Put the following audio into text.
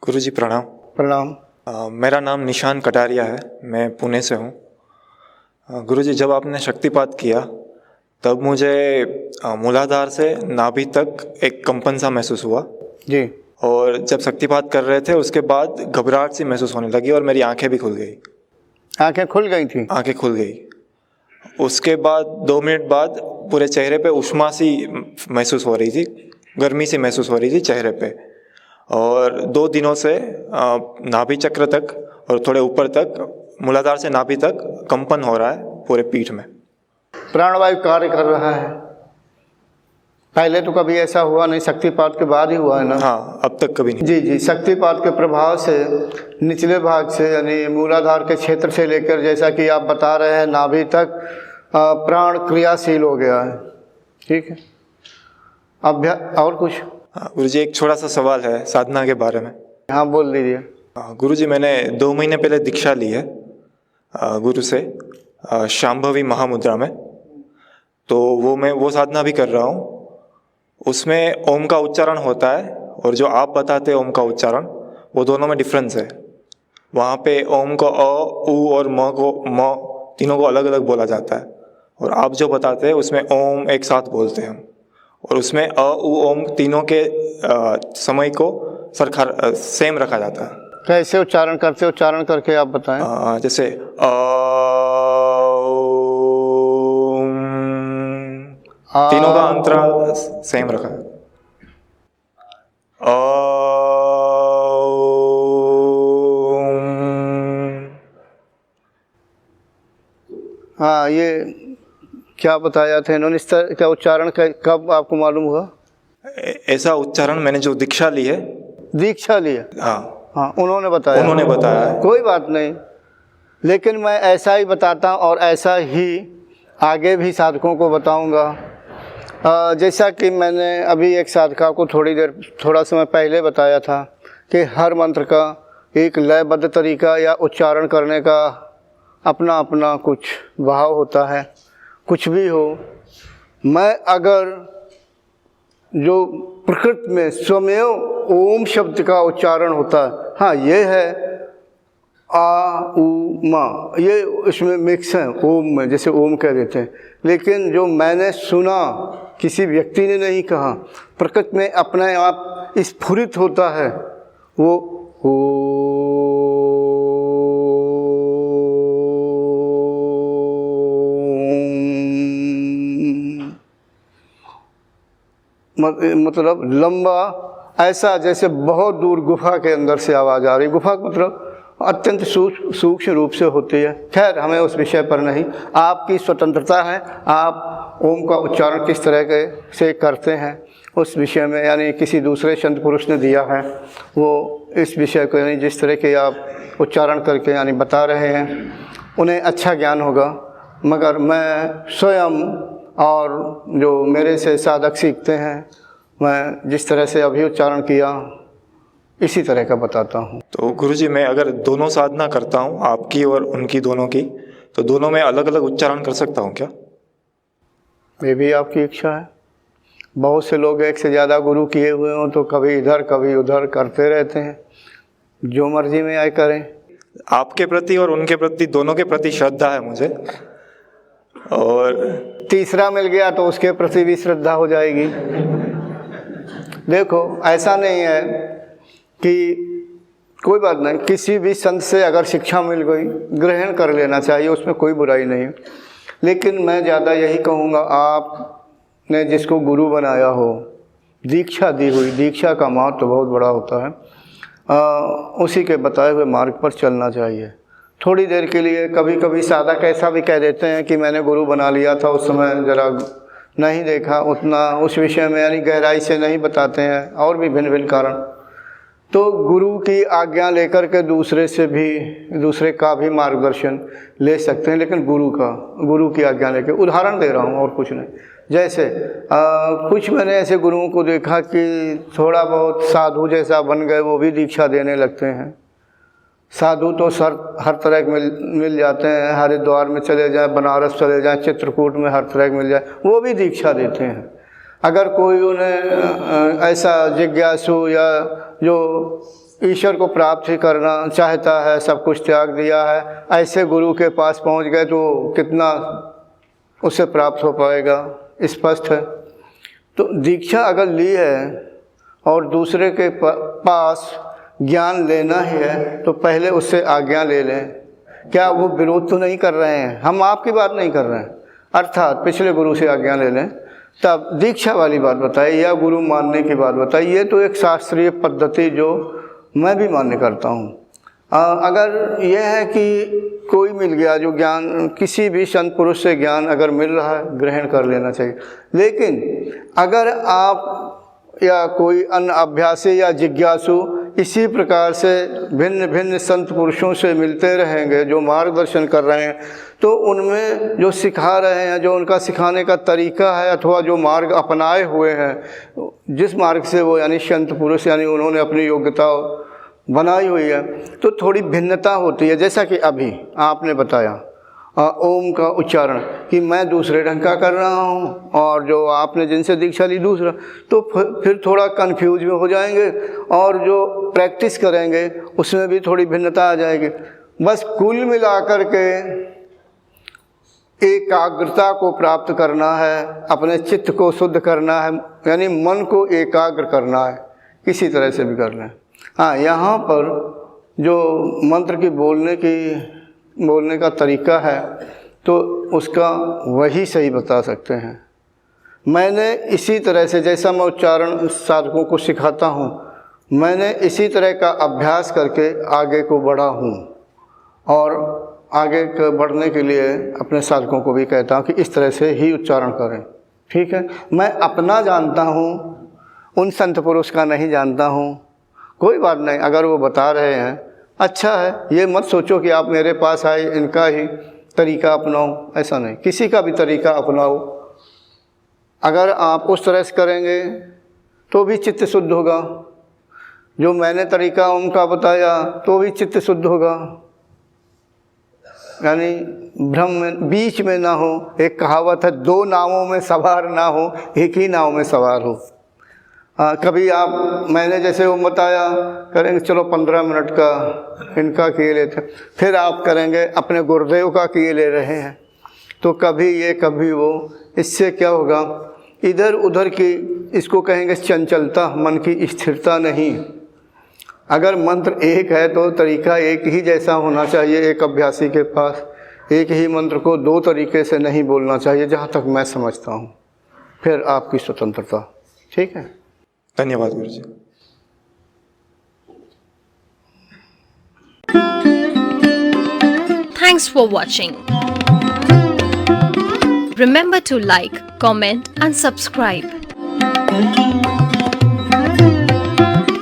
गुरुजी प्रणाम। प्रणाम। मेरा नाम निशान कटारिया है, मैं पुणे से हूँ। गुरुजी, जब आपने शक्तिपात किया तब मुझे मूलाधार से नाभि तक एक कंपन सा महसूस हुआ जी। और जब शक्तिपात कर रहे थे उसके बाद घबराहट सी महसूस होने लगी और मेरी आंखें भी खुल गई। आंखें खुल गई थी? आंखें खुल गई। उसके बाद 2 मिनट बाद पूरे चेहरे पे उष्मा सी महसूस हो रही थी, गर्मी सी महसूस हो रही थी चेहरे पे। और 2 दिनों से नाभि चक्र तक और थोड़े ऊपर तक, मूलाधार से नाभि तक कंपन हो रहा है पूरे पीठ में। प्राणवायु कार्य कर रहा है। पहले तो कभी ऐसा हुआ नहीं, शक्तिपात के बाद ही हुआ है ना? हाँ, अब तक कभी नहीं। जी जी। शक्तिपात के प्रभाव से निचले भाग से यानी मूलाधार के क्षेत्र से लेकर, जैसा कि आप बता रहे हैं, नाभि तक प्राण क्रियाशील हो गया है। ठीक है। और कुछ? हाँ गुरुजी, एक छोटा सा सवाल है साधना के बारे में। हाँ, बोल दीजिए। गुरुजी, मैंने 2 महीने पहले दीक्षा ली है गुरु से, शांभवी महामुद्रा में। तो मैं वो साधना भी कर रहा हूँ। उसमें ओम का उच्चारण होता है और जो आप बताते हैं ओम का उच्चारण, वो दोनों में डिफरेंस है। वहाँ पे ओम को अ, उ और म को म तीनों को अलग अलग बोला जाता है, और आप जो बताते हैं उसमें ओम एक साथ बोलते हैं, और उसमें अ, उ, ओम तीनों के समय को सेम रखा जाता है। कैसे उच्चारण करते? उच्चारण करके आप बताएं। जैसे तीनों का अंतराल सेम रखा है। हाँ, ये क्या बताया था इन्होंने? इस तरह का उच्चारण कब आपको मालूम हुआ? ऐसा उच्चारण मैंने जो दीक्षा ली है। दीक्षा ली है? हाँ हाँ, उन्होंने बताया। उन्होंने बताया। कोई बात नहीं, लेकिन मैं ऐसा ही बताता हूँ और ऐसा ही आगे भी साधकों को बताऊँगा। जैसा कि मैंने अभी एक साधका को थोड़ा समय पहले बताया था कि हर मंत्र का एक लयबद्ध तरीका या उच्चारण करने का अपना अपना कुछ भाव होता है। कुछ भी हो, मैं अगर जो प्रकृति में स्वमेव ओम शब्द का उच्चारण होता है, हाँ ये है आ उ मा, ये इसमें मिक्स है ओम में, जैसे ओम कह देते हैं। लेकिन जो मैंने सुना, किसी व्यक्ति ने नहीं कहा, प्रकृति में अपने आप स्फुरित होता है वो मतलब लंबा, ऐसा जैसे बहुत दूर गुफा के अंदर से आवाज़ आ रही। गुफा मतलब अत्यंत सूक्ष्म रूप से होती है। खैर, हमें उस विषय पर नहीं, आपकी स्वतंत्रता है, आप ओम का उच्चारण किस तरह के से करते हैं उस विषय में, यानी किसी दूसरे संत पुरुष ने दिया है वो इस विषय को, यानी जिस तरह के आप उच्चारण करके यानी बता रहे हैं उन्हें अच्छा ज्ञान होगा। मगर मैं स्वयं और जो मेरे से साधक सीखते हैं, मैं जिस तरह से अभी उच्चारण किया इसी तरह का बताता हूँ। तो गुरुजी, मैं अगर दोनों साधना करता हूँ, आपकी और उनकी दोनों की, तो दोनों में अलग अलग उच्चारण कर सकता हूँ क्या? ये भी आपकी इच्छा है। बहुत से लोग एक से ज़्यादा गुरु किए हुए हों तो कभी इधर कभी उधर करते रहते हैं, जो मर्जी में आए करें। आपके प्रति और उनके प्रति, दोनों के प्रति श्रद्धा है मुझे, और तीसरा मिल गया तो उसके प्रति भी श्रद्धा हो जाएगी। देखो, ऐसा नहीं है कि कोई बात नहीं, किसी भी संत से अगर शिक्षा मिल गई ग्रहण कर लेना चाहिए, उसमें कोई बुराई नहीं। लेकिन मैं ज़्यादा यही कहूँगा, आपने जिसको गुरु बनाया हो, दीक्षा दी हुई, दीक्षा का महत्व तो बहुत बड़ा होता है, उसी के बताए हुए मार्ग पर चलना चाहिए। थोड़ी देर के लिए कभी कभी साधक ऐसा भी कह देते हैं कि मैंने गुरु बना लिया था, उस समय ज़रा नहीं देखा उतना उस विषय में, यानी गहराई से नहीं बताते हैं, और भी भिन्न भिन्न कारण। तो गुरु की आज्ञा लेकर के दूसरे का भी मार्गदर्शन ले सकते हैं, लेकिन गुरु की आज्ञा लेकर, उदाहरण दे रहा हूँ और कुछ नहीं। जैसे कुछ मैंने ऐसे गुरुओं को देखा कि थोड़ा बहुत साधु जैसा बन गए, वो भी दीक्षा देने लगते हैं। साधु तो हर तरह के मिल जाते हैं, हरिद्वार में चले जाएं, बनारस चले जाएं, चित्रकूट में हर तरह के मिल जाए, वो भी दीक्षा देते हैं। अगर कोई उन्हें ऐसा जिज्ञासु या जो ईश्वर को प्राप्त ही करना चाहता है, सब कुछ त्याग दिया है, ऐसे गुरु के पास पहुंच गए तो कितना उसे प्राप्त हो पाएगा, स्पष्ट है। तो दीक्षा अगर ली है और दूसरे के पास ज्ञान लेना ही है तो पहले उससे आज्ञा ले लें। क्या वो विरोध तो नहीं कर रहे हैं, हम आपकी बात नहीं कर रहे हैं, अर्थात पिछले गुरु से आज्ञा ले लें, तब दीक्षा वाली बात बताइए या गुरु मानने की बात बताइए। ये तो एक शास्त्रीय पद्धति जो मैं भी मान्य करता हूँ। अगर यह है कि कोई मिल गया जो ज्ञान, किसी भी संत पुरुष से ज्ञान अगर मिल रहा है, ग्रहण कर लेना चाहिए। लेकिन अगर आप या कोई अन्य अभ्यासी या जिज्ञासु इसी प्रकार से भिन्न भिन्न संत पुरुषों से मिलते रहेंगे जो मार्गदर्शन कर रहे हैं, तो उनमें जो सिखा रहे हैं, जो उनका सिखाने का तरीका है अथवा जो मार्ग अपनाए हुए हैं, जिस मार्ग से वो यानी संत पुरुष यानी उन्होंने अपनी योग्यता बनाई हुई है, तो थोड़ी भिन्नता होती है। जैसा कि अभी आपने बताया ओम का उच्चारण कि मैं दूसरे ढंग का कर रहा हूँ और जो आपने जिनसे दीक्षा ली दूसरा, तो फिर थोड़ा कंफ्यूज में हो जाएंगे और जो प्रैक्टिस करेंगे उसमें भी थोड़ी भिन्नता आ जाएगी। बस कुल मिलाकर के एकाग्रता को प्राप्त करना है, अपने चित्त को शुद्ध करना है, यानी मन को एकाग्र करना है, किसी तरह से भी कर लें। हाँ, यहाँ पर जो मंत्र की बोलने का तरीका है तो उसका वही सही बता सकते हैं। मैंने इसी तरह से, जैसा मैं उच्चारण साधकों को सिखाता हूँ, मैंने इसी तरह का अभ्यास करके आगे को बढ़ा हूँ और आगे बढ़ने के लिए अपने साधकों को भी कहता हूँ कि इस तरह से ही उच्चारण करें। ठीक है, मैं अपना जानता हूँ, उन संत पुरुष का नहीं जानता हूँ, कोई बात नहीं। अगर वो बता रहे हैं अच्छा है, ये मत सोचो कि आप मेरे पास आए इनका ही तरीका अपनाओ, ऐसा नहीं, किसी का भी तरीका अपनाओ। अगर आप उस तरह से करेंगे तो भी चित्त शुद्ध होगा, जो मैंने तरीका उनका बताया तो भी चित्त शुद्ध होगा, यानी भ्रम में बीच में ना हो। एक कहावत है, दो नावों में सवार ना हो, एक ही नाव में सवार हो। कभी आप मैंने जैसे वो बताया करेंगे, चलो 15 मिनट का इनका किए लेते, फिर आप करेंगे अपने गुरुदेव का किए ले रहे हैं, तो कभी ये कभी वो। इससे क्या होगा, इधर उधर की, इसको कहेंगे चंचलता, मन की स्थिरता नहीं। अगर मंत्र एक है तो तरीका एक ही जैसा होना चाहिए। एक अभ्यासी के पास एक ही मंत्र को दो तरीके से नहीं बोलना चाहिए, जहाँ तक मैं समझता हूँ। फिर आपकी स्वतंत्रता। ठीक है, धन्यवाद गुरु जी। Thanks for watching. Remember to like, comment and subscribe.